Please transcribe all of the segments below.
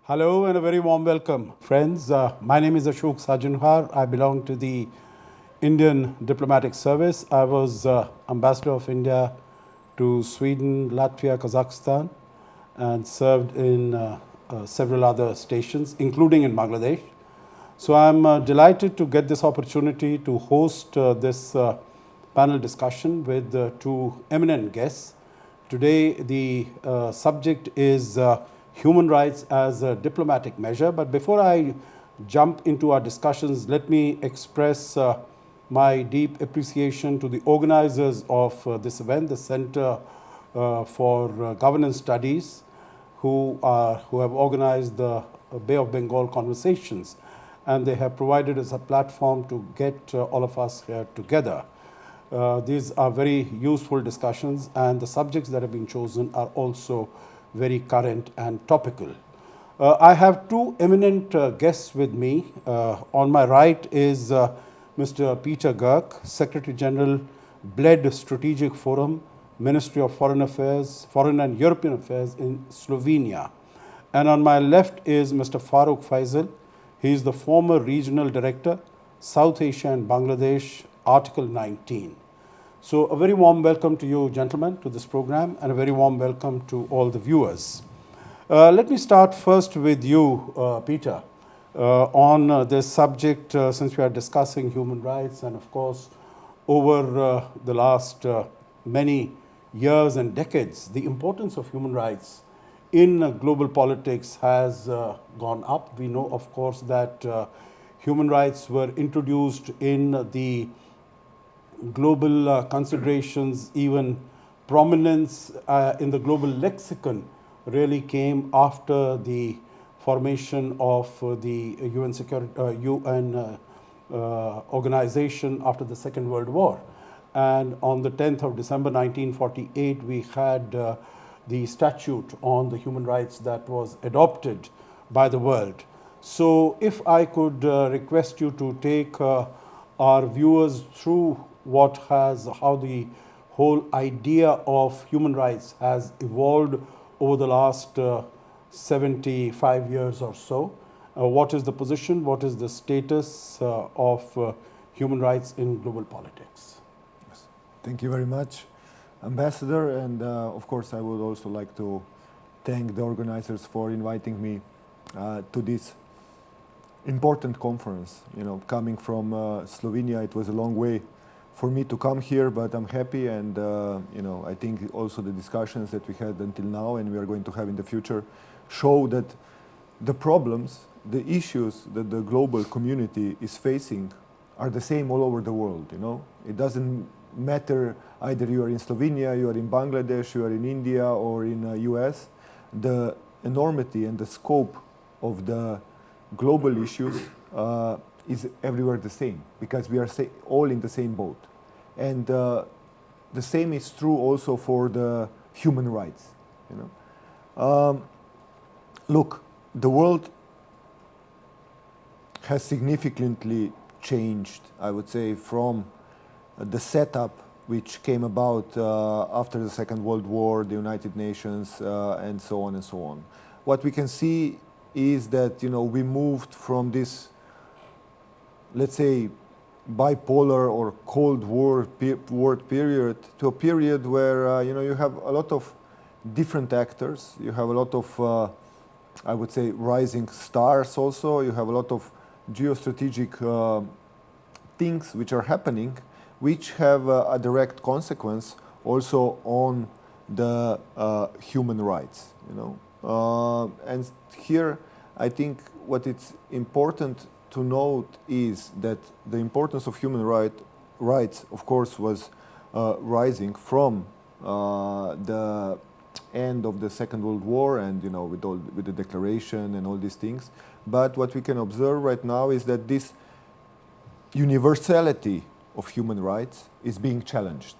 Hello and a very warm welcome, friends. My name is Ashok Sajjanhar. I belong to the Indian Diplomatic Service. I was Ambassador of India to Sweden, Latvia, Kazakhstan, and served in several other stations, including in Bangladesh. So I'm delighted to get this opportunity to host this panel discussion with two eminent guests. Today, the subject is human rights as a diplomatic measure. But before I jump into our discussions, let me express my deep appreciation to the organizers of this event, the Center for Governance Studies, who have organized the Bay of Bengal conversations, and they have provided us a platform to get all of us here together. These are very useful discussions, and the subjects that have been chosen are also very current and topical. I have two eminent guests with me. On my right is Mr. Peter Girk, Secretary General, Bled Strategic Forum, Ministry of Foreign Affairs, Foreign and European Affairs in Slovenia. And on my left is Mr. Faruq Faisal. He is the former Regional Director, South Asia and Bangladesh, Article 19. So a very warm welcome to you, gentlemen, to this program, and a very warm welcome to all the viewers. Let me start first with you, Peter, on this subject, since we are discussing human rights, and of course, over the last many years and decades, the importance of human rights in global politics has gone up. We know, of course, that human rights were introduced in the global considerations, even prominence in the global lexicon really came after the formation of the UN organization after the Second World War. And on the 10th of December 1948, we had the statute on the human rights that was adopted by the world. So if I could request you to take our viewers through how the whole idea of human rights has evolved over the last 75 years or so. What is the position, what is the status of human rights in global politics? Yes. Thank you very much, Ambassador. And of course, I would also like to thank the organizers for inviting me to this important conference. You know, coming from Slovenia, it was a long way for me to come here, but I'm happy, and I think also the discussions that we had until now and we are going to have in the future show that the problems, the issues that the global community is facing are the same all over the world. You know, it doesn't matter either you are in Slovenia, you are in Bangladesh, you are in India, or in US. The enormity and the scope of the global issues is everywhere the same, because we are all in the same boat. And the same is true also for the human rights. You know, look, the world has significantly changed, I would say, from the setup which came about after the Second World War, the United Nations, and so on and so on. What we can see is that, you know, we moved from this, let's say, bipolar or Cold War period to a period where you have a lot of different actors. You have a lot of, I would say, rising stars. Also, you have a lot of geostrategic things which are happening, which have a direct consequence also on the human rights. You know, and here I think what it's important to note is that the importance of human rights, of course, was rising from the end of the Second World War, and with the declaration and all these things. But what we can observe right now is that this universality of human rights is being challenged,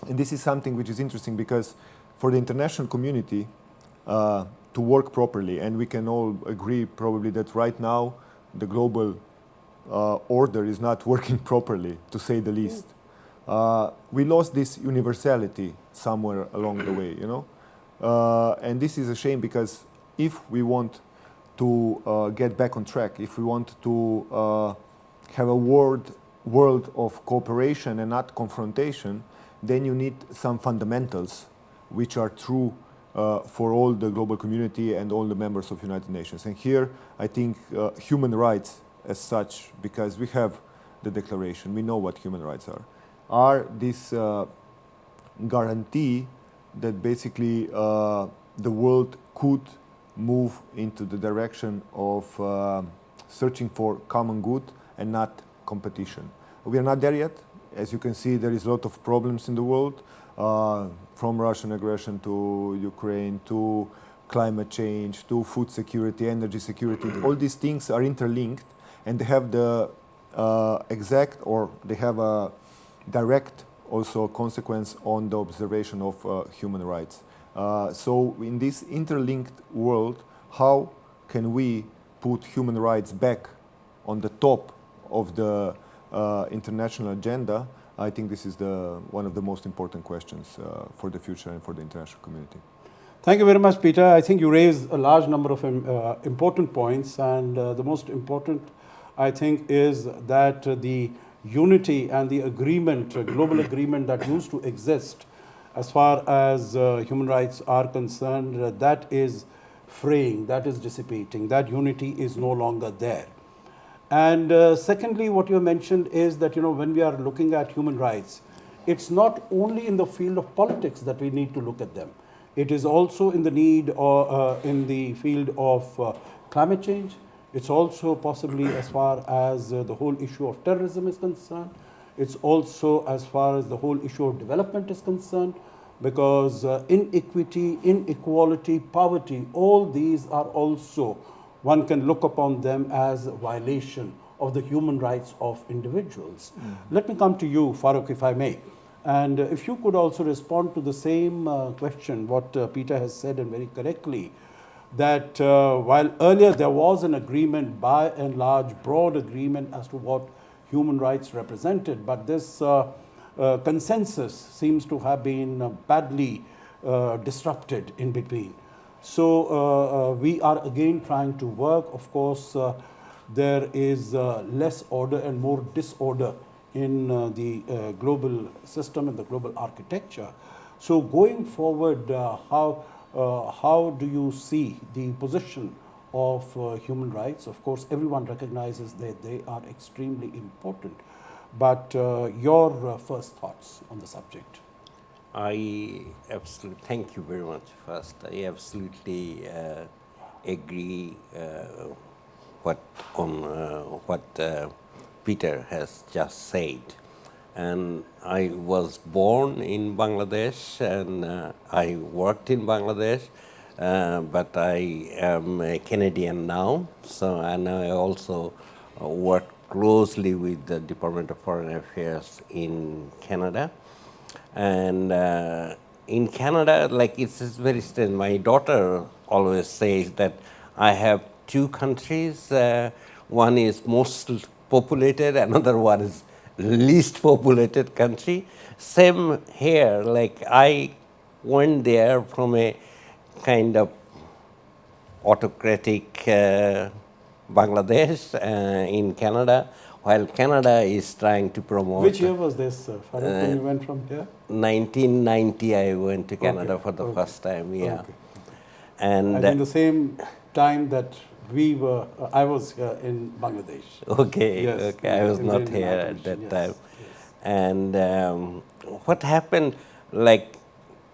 and this is something which is interesting, because for the international community to work properly, and we can all agree probably that right now the global order is not working properly, to say the least. We lost this universality somewhere along the way, and this is a shame, because if we want to get back on track, if we want to have a world of cooperation and not confrontation, then you need some fundamentals which are true for all the global community and all the members of United Nations. And here, I think human rights as such, because we have the declaration, we know what human rights are this guarantee that basically the world could move into the direction of searching for common good and not competition. We are not there yet. As you can see, there is a lot of problems in the world, from Russian aggression to Ukraine, to climate change, to food security, energy security. All these things are interlinked, and they have the exact, or they have a direct also consequence on the observation of human rights. So in this interlinked world, how can we put human rights back on the top of the international agenda? I think this is one of the most important questions for the future and for the international community. Thank you very much, Peter. I think you raised a large number of important points, and the most important, I think, is that the unity and the agreement, global agreement that used to exist as far as human rights are concerned, that is fraying, that is dissipating, that unity is no longer there. And secondly, what you mentioned is that, when we are looking at human rights, it's not only in the field of politics that we need to look at them. It is also in the need or in the field of climate change. It's also possibly as far as the whole issue of terrorism is concerned. It's also as far as the whole issue of development is concerned, because inequity, inequality, poverty, all these are also, one can look upon them as a violation of the human rights of individuals. Let me come to you, Faruq, if I may. And if you could also respond to the same question, what Peter has said, and very correctly, that while earlier there was an agreement, by and large, broad agreement as to what human rights represented, but this consensus seems to have been badly disrupted in between. So we are again trying to work. Of course, there is less order and more disorder in the global system and the global architecture. So going forward, how do you see the position of human rights? Of course, everyone recognizes that they are extremely important. But your first thoughts on the subject? I absolutely, thank you very much first. I absolutely agree what Peter has just said. And I was born in Bangladesh, and I worked in Bangladesh, but I am a Canadian now. So, and I also work closely with the Department of Foreign Affairs in Canada. And in Canada, like, it's very strange. My daughter always says that I have two countries. One is most populated, another one is least populated country. Same here, like I went there from a kind of autocratic Bangladesh in Canada, while Canada is trying to promote. Which year was this, Faruq, when you went from here? 1990, I went to Canada for the first time, yeah. Okay. And I think the same time that I was here in Bangladesh. Okay, Yes, okay, I was not Indian here at Nation, that yes, time. yes. And what happened, like,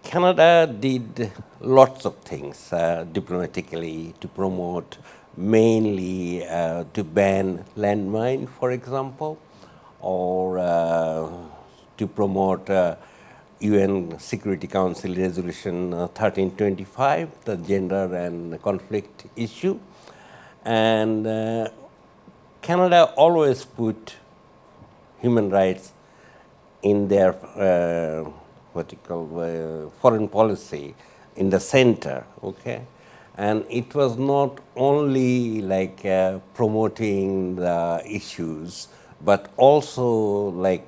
Canada did lots of things diplomatically to promote, mainly to ban landmine, for example, or to promote UN Security Council Resolution 1325, the gender and conflict issue. And Canada always put human rights in their foreign policy in the center, okay? And it was not only like promoting the issues, but also like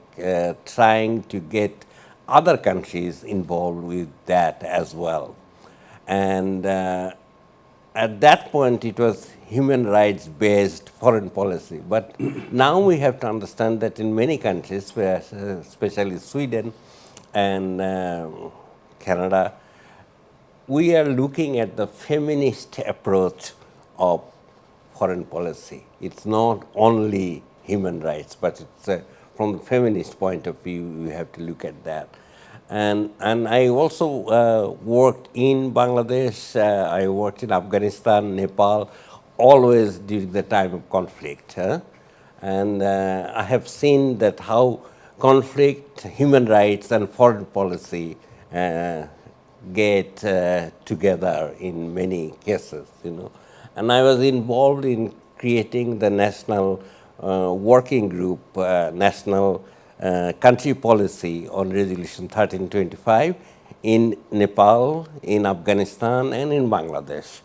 trying to get other countries involved with that as well. And at that point it was human rights based foreign policy. But now we have to understand that in many countries, where, especially Sweden and Canada, we are looking at the feminist approach of foreign policy. It's not only human rights, but it's from the feminist point of view, we have to look at that. And I also worked in Bangladesh, I worked in Afghanistan, Nepal, always during the time of conflict. And I have seen that how conflict, human rights, and foreign policy get together in many cases, And I was involved in creating the national working group, national country policy on Resolution 1325 in Nepal, in Afghanistan, and in Bangladesh.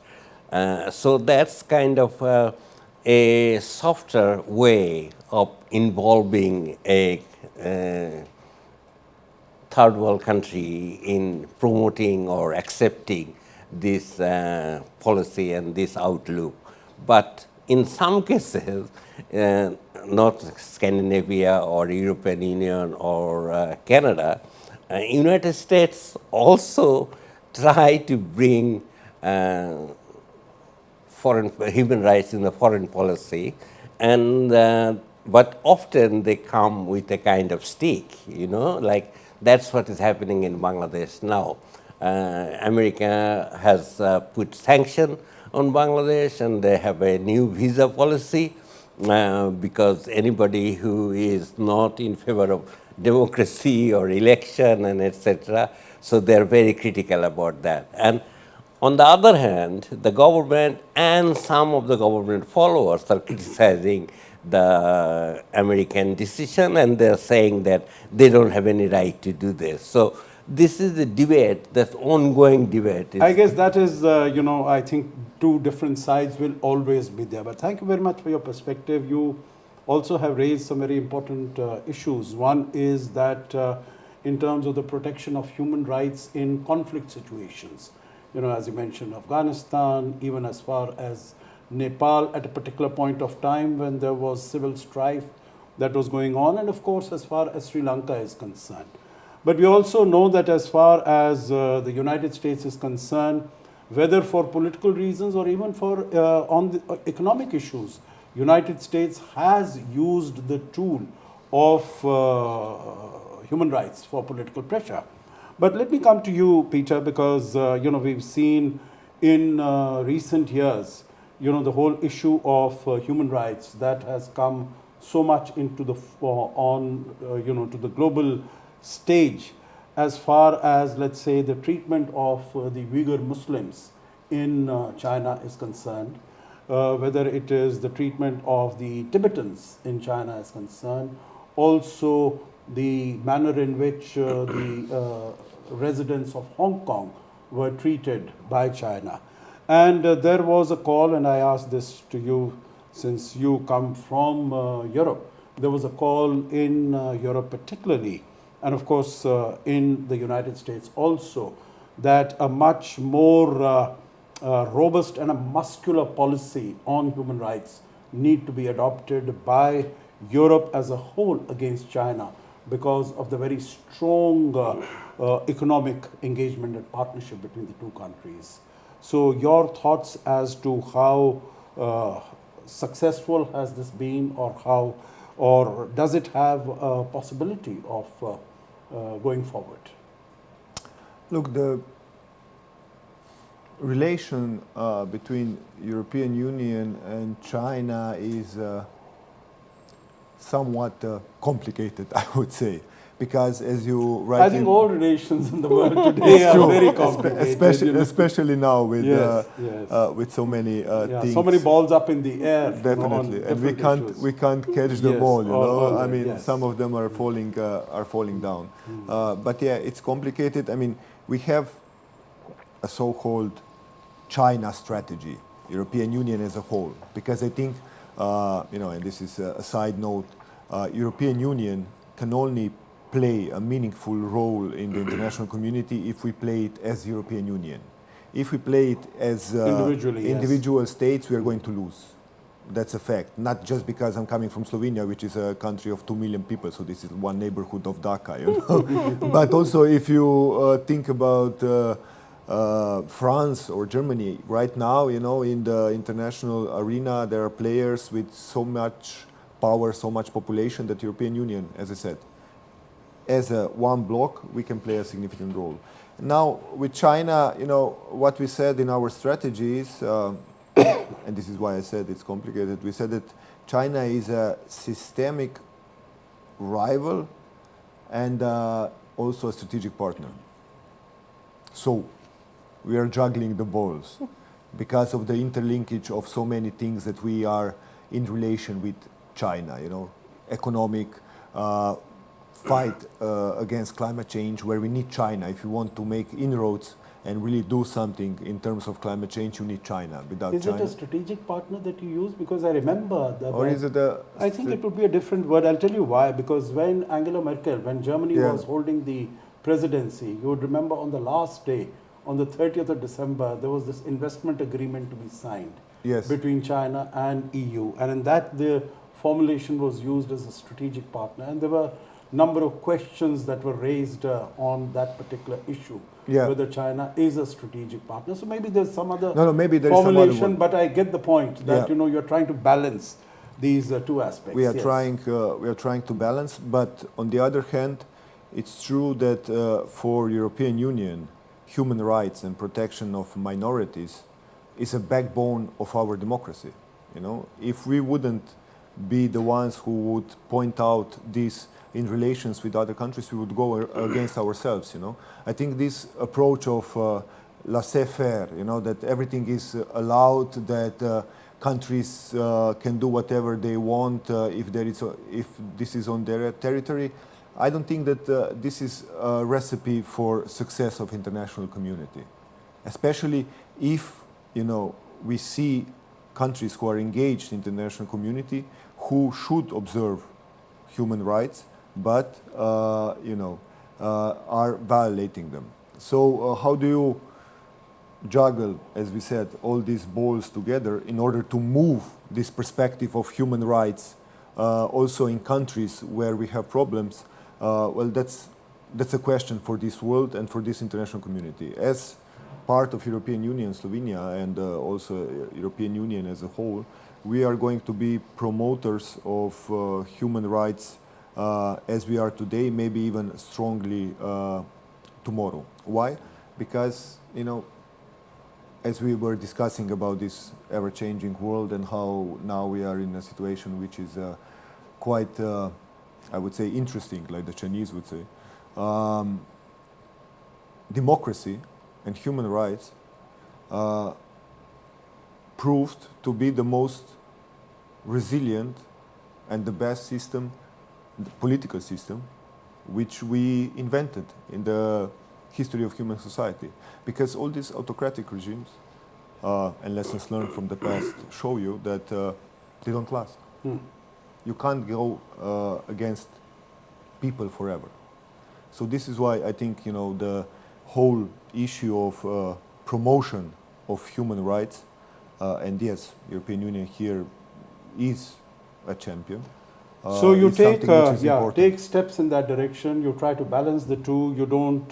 So that's kind of a softer way of involving a third world country in promoting or accepting this policy and this outlook. But in some cases, not Scandinavia or European Union or Canada, United States also try to bring human rights in the foreign policy, and but often they come with a kind of stick, like that's what is happening in Bangladesh now. America has put sanction on Bangladesh, and they have a new visa policy because anybody who is not in favor of democracy or election and etc. So they're very critical about that. And on the other hand, the government and some of the government followers are criticizing the American decision, and they're saying that they don't have any right to do this. So this is a debate, that's ongoing debate. I guess that is, I think two different sides will always be there. But thank you very much for your perspective. You also have raised some very important issues. One is that in terms of the protection of human rights in conflict situations, as you mentioned, Afghanistan, even as far as Nepal at a particular point of time when there was civil strife that was going on, and of course as far as Sri Lanka is concerned. But we also know that as far as the United States is concerned, whether for political reasons or even for on the economic issues, United States has used the tool of human rights for political pressure. But let me come to you, Peter, because we've seen in recent years, the whole issue of human rights that has come so much into the to the global stage, as far as, let's say, the treatment of the Uyghur Muslims in China is concerned, whether it is the treatment of the Tibetans in China is concerned, also the manner in which the residents of Hong Kong were treated by China. And there was a call, and I asked this to you since you come from Europe, there was a call in Europe particularly, and of course in the United States also, that a much more robust and a muscular policy on human rights need to be adopted by Europe as a whole against China because of the very strong economic engagement and partnership between the two countries. So your thoughts as to how successful has this been, or does it have a possibility of going forward? Look, the relation between European Union and China is somewhat complicated, I would say, because as you rightly... I think all relations in the world today are very complicated. Especially now with yes. with so many things. So many balls up in the air. Definitely, and we can't catch them all. I mean, some of them are falling down. But yeah, it's complicated. I mean, we have a so-called China strategy, European Union as a whole, because I think, and this is a side note, European Union can only play a meaningful role in the international community if we play it as European Union. If we play it as Individually, yes. individual states, we are going to lose. That's a fact. Not just because I'm coming from Slovenia, which is a country of 2 million people, so this is one neighborhood of Dhaka, you know. But also, if you think about France or Germany, right now, you know, in the international arena, there are players with so much power, so much population that the European Union, as I said, as a one block, we can play a significant role. Now, with China, you know, what we said in our strategy is, and this is why I said it's complicated, we said that China is a systemic rival and also a strategic partner. So, we are juggling the balls because of the interlinkage of so many things that we are in relation with China, you know, economic, fight against climate change, where we need China. If you want to make inroads and really do something in terms of climate change, you need China. Without Is China, it a strategic partner that you use? Because I remember that. or is it a? I think it would be a different word. I'll tell you why. Because when Angela Merkel, when Germany Yeah. was holding the presidency, you would remember on the last day, on the 30th of December, there was this investment agreement to be signed Yes. between China and EU. And in that, the formulation was used as a strategic partner. And there were a number of questions that were raised on that particular issue, Yeah. whether China is a strategic partner. So maybe there's some other No, maybe there is some other formulation, one. but I get the point that Yeah. you know you're trying to balance these two aspects. We are Yes. trying to balance, but on the other hand, it's true that for European Union, human rights and protection of minorities is a backbone of our democracy. You know, if we wouldn't be the ones who would point out this in relations with other countries, we would go against ourselves. You know, I think this approach of laissez-faire, you know, that everything is allowed, that countries can do whatever they want if this is on their territory. I don't think that this is a recipe for success of international community, especially if, you know, we see countries who are engaged in the international community who should observe human rights, but you know, are violating them. So how do you juggle, as we said, all these balls together in order to move this perspective of human rights also in countries where we have problems? Well, that's a question for this world and for this international community. As part of European Union, Slovenia, and also European Union as a whole, we are going to be promoters of human rights as we are today, maybe even strongly tomorrow. Why? Because, you know, as we were discussing about this ever-changing world and how now we are in a situation which is quite, I would say, interesting, like the Chinese would say, democracy and human rights proved to be the most resilient and the best system, the political system, which we invented in the history of human society. Because all these autocratic regimes and lessons learned from the past show you that they don't last. You can't go against people forever. So this is why I think, you know, the whole issue of promotion of human rights, and yes, European Union here is a champion. So you is take something which is important. take steps in that direction. You try to balance the two. You don't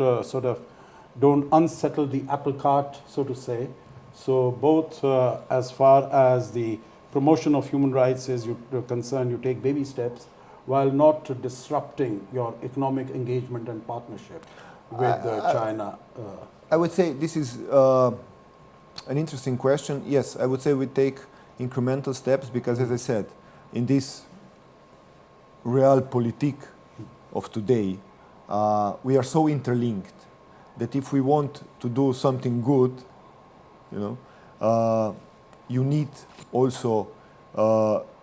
don't unsettle the apple cart, so to say. So both as far as the promotion of human rights is concerned, you take baby steps while not disrupting your economic engagement and partnership with China. I would say this is an interesting question. Yes, I would say we take incremental steps because, as I said, in this realpolitik of today, we are so interlinked that if we want to do something good, you know, you need also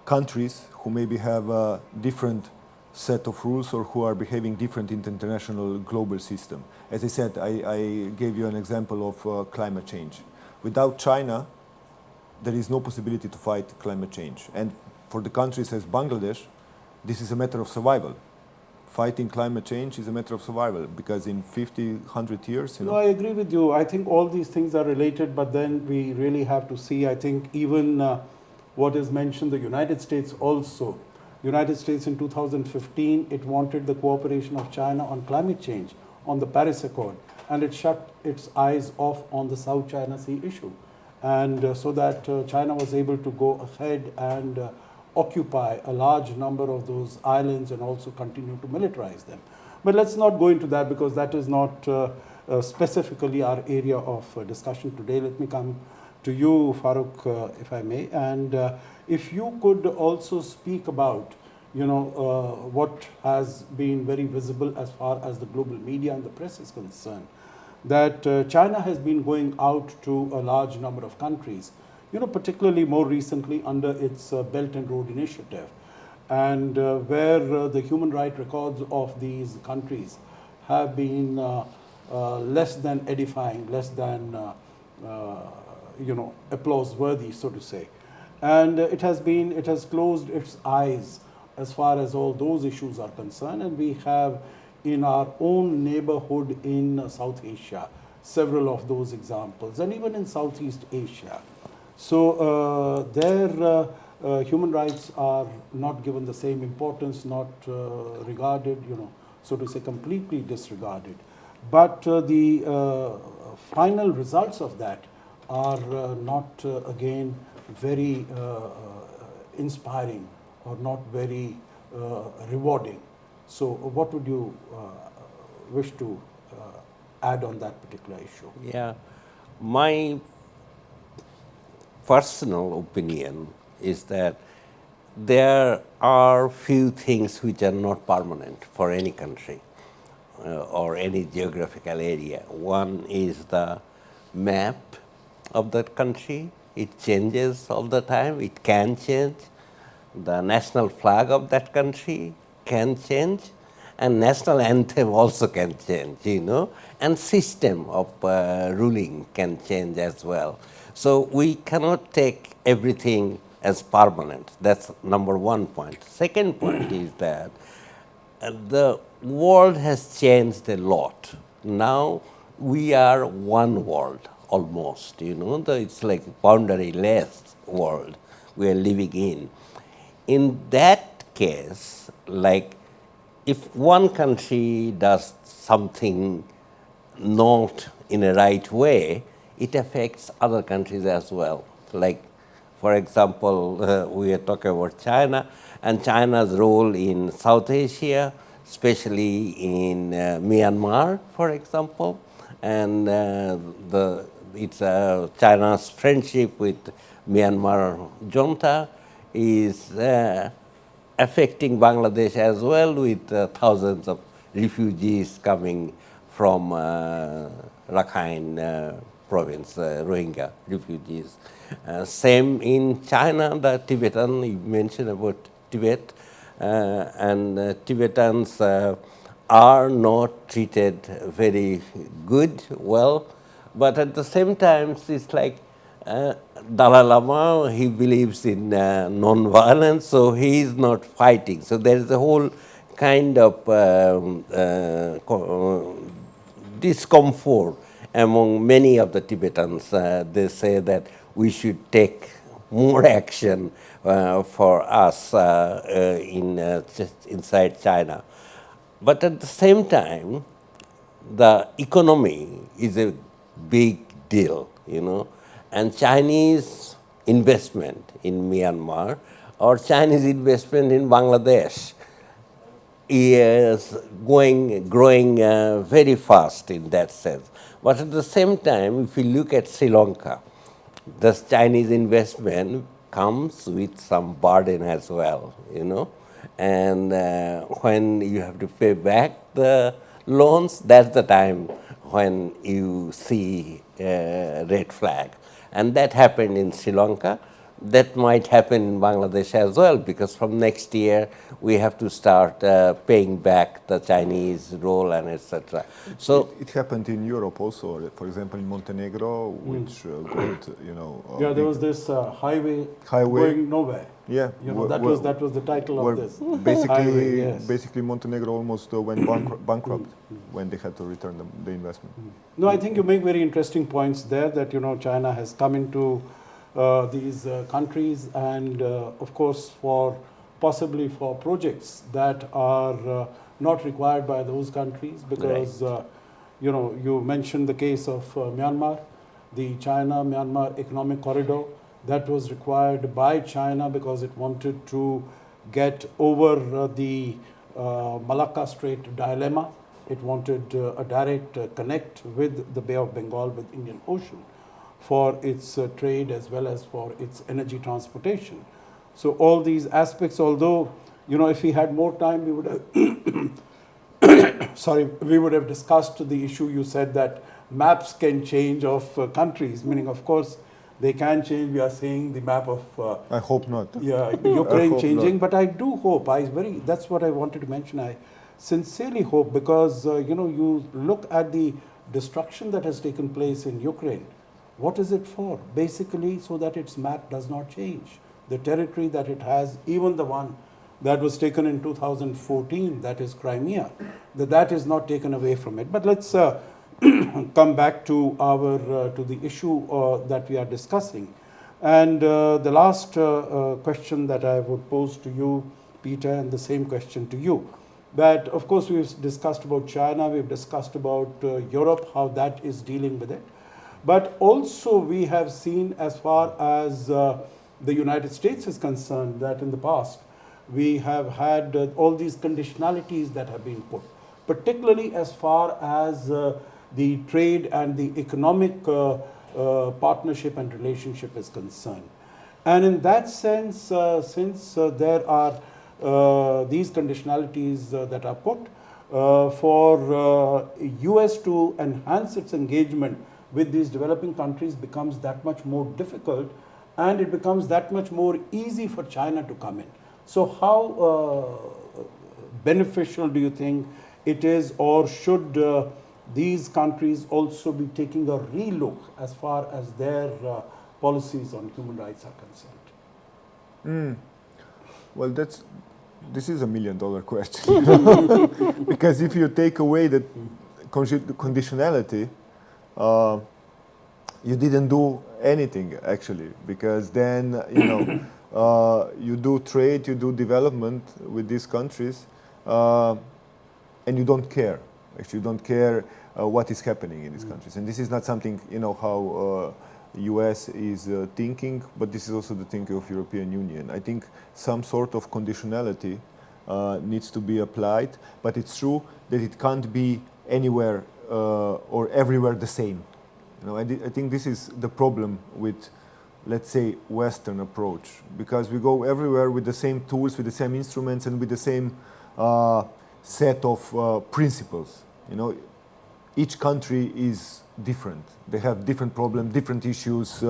countries who maybe have a different set of rules or who are behaving different in the international global system. As I said, I gave you an example of climate change. Without China, there is no possibility to fight climate change. And for the countries as Bangladesh, this is a matter of survival. fighting climate change is a matter of survival, because in 50, 100 years, No, I agree with you. I think all these things are related, but then we really have to see. I think even what is mentioned, the United States also. United States in 2015, it wanted the cooperation of China on climate change, on the Paris Accord, and it shut its eyes off on the South China Sea issue. And so that China was able to go ahead and occupy a large number of those islands and also continue to militarize them. But let's not go into that because that is not specifically our area of discussion today. Let me come to you, Faruq, if I may. And if you could also speak about, what has been very visible as far as the global media and the press is concerned, that China has been going out to a large number of countries, particularly more recently under its Belt and Road Initiative, and where the human rights records of these countries have been less than edifying, less than applause worthy, so to say. And it has closed its eyes as far as all those issues are concerned, and we have in our own neighborhood in South Asia several of those examples, and even in Southeast Asia. So their human rights are not given the same importance, not regarded, so to say, completely disregarded. But the final results of that are not, again, very inspiring or not very rewarding. So what would you wish to add on that particular issue? Yeah, my personal opinion is that there are few things which are not permanent for any country or any geographical area. One is the map of that country. It changes all the time. It can change. The national flag of that country can change, and national anthem also can change, and system of ruling can change as well. So we cannot take everything as permanent. That's number one point. Second point is that the world has changed a lot. Now we are one world almost, it's like boundaryless world we are living in. In that case, like if one country does something not in a right way, it affects other countries as well. Like, for example, we are talking about China and China's role in South Asia, especially in Myanmar, for example, and it's China's friendship with Myanmar junta is affecting Bangladesh as well, with thousands of refugees coming from Rakhine province, Rohingya refugees. Same in China, the Tibetan, you mentioned about Tibet, and Tibetans are not treated very good, well, but at the same time, it's like Dalai Lama, he believes in non-violence, so he is not fighting. So there is a whole kind of discomfort among many of the Tibetans. They say that we should take more action for us just inside China. But at the same time, the economy is a big deal, and Chinese investment in Myanmar or Chinese investment in Bangladesh is growing very fast in that sense. But at the same time, if you look at Sri Lanka, the Chinese investment comes with some burden as well, and when you have to pay back the loans, that's the time when you see a red flag. And that happened in Sri Lanka. that might happen in Bangladesh as well, because from next year we have to start paying back the Chinese role and etc. So It happened in Europe also. For example, in Montenegro, which got Yeah, there big was this highway, highway. going nowhere. Yeah, That was the title where of this highway. basically Yes. basically Montenegro almost went bankrupt when they had to return the investment. No, I think you make very interesting points there. That China has come into these countries, and of course possibly for projects that are not required by those countries, because you mentioned the case of Myanmar, the China-Myanmar economic corridor that was required by China because it wanted to get over the Malacca Strait dilemma. It wanted a direct connect with the Bay of Bengal, with Indian Ocean, for its trade as well as for its energy transportation. So all these aspects, although if we had more time, we would have we would have discussed the issue. You said that maps can change of countries, meaning of course they can change. We are saying the map of I hope not. Ukraine hope changing, not. but I do hope. That's what I wanted to mention. I sincerely hope, because you look at the destruction that has taken place in Ukraine. What is it for? Basically, so that its map does not change. The territory that it has, even the one that was taken in 2014, that is Crimea, that is not taken away from it. But let's come back to the issue that we are discussing. And the last question that I would pose to you, Peter, and the same question to you. That, of course, we've discussed about China, we've discussed about Europe, how that is dealing with it. But also we have seen, as far as the United States is concerned, that in the past we have had all these conditionalities that have been put, particularly as far as the trade and the economic partnership and relationship is concerned. And in that sense, since there are these conditionalities that are put, for US to enhance its engagement with these developing countries becomes that much more difficult, and it becomes that much more easy for China to come in. So how beneficial do you think it is, or should these countries also be taking a relook as far as their policies on human rights are concerned? Well, this is $1 million question. Because if you take away the conditionality, you didn't do anything actually, because then you do trade, you do development with these countries, and you don't care. Actually, you don't care what is happening in these countries. And this is not something how US is thinking, but this is also the thinking of European Union. I think some sort of conditionality needs to be applied, but it's true that it can't be anywhere or everywhere the same. I think this is the problem with, let's say, Western approach, because we go everywhere with the same tools, with the same instruments, and with the same set of principles. Each country is different. They have different problems, different issues,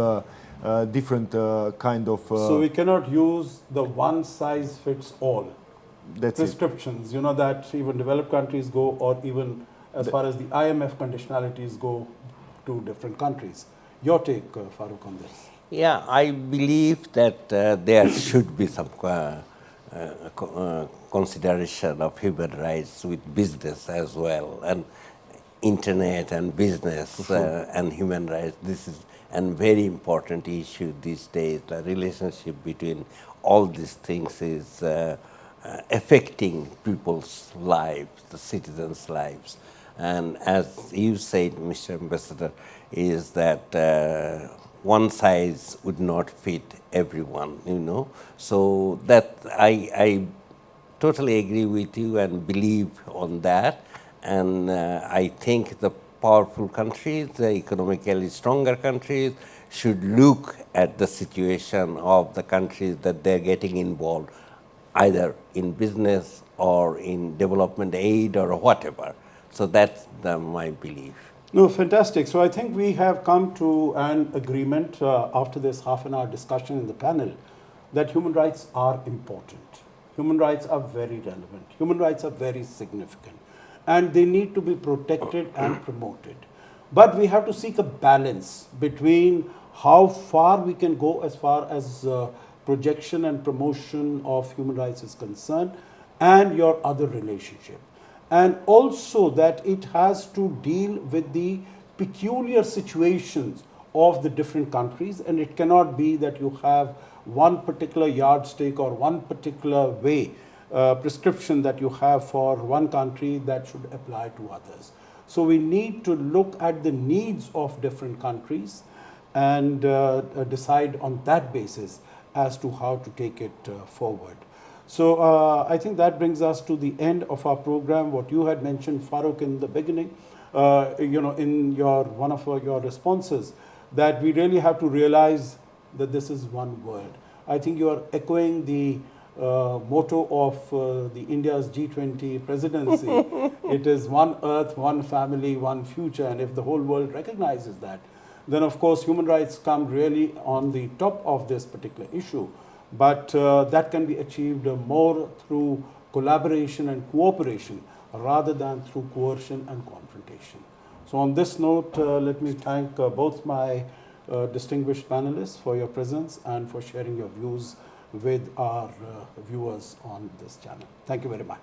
different kind of. So we cannot use the one size fits all That's prescriptions. That even developed countries go, or even as far as the IMF conditionalities go, to different countries. Your take, Faruq, on this? yeah, I believe that there should be some consideration of human rights with business as well, and internet and business and human rights. This is a very important issue these days. The relationship between all these things is affecting people's lives, the citizens' lives. And as you said, Mr. Ambassador, is that one size would not fit everyone, So that I totally agree with you and believe on that. And I think the powerful countries, the economically stronger countries, should look at the situation of the countries that they're getting involved, either in business or in development aid or whatever. So that's my belief. No, fantastic. So I think we have come to an agreement after this half an hour discussion in the panel that human rights are important. Human rights are very relevant. Human rights are very significant. And they need to be protected and promoted. But we have to seek a balance between how far we can go as far as projection and promotion of human rights is concerned and your other relationship, and also that it has to deal with the peculiar situations of the different countries, and it cannot be that you have one particular yardstick or one particular way prescription that you have for one country that should apply to others. So we need to look at the needs of different countries and decide on that basis as to how to take it forward. So I think that brings us to the end of our program. What you had mentioned, Faruq, in the beginning, in your one of your responses, that we really have to realize that this is one world. I think you are echoing the motto of the India's G20 presidency. It is one earth, one family, one future. And if the whole world recognizes that, then of course human rights come really on the top of this particular issue. But that can be achieved more through collaboration and cooperation rather than through coercion and confrontation. So on this note, let me thank both my distinguished panelists for your presence and for sharing your views with our viewers on this channel. Thank you very much.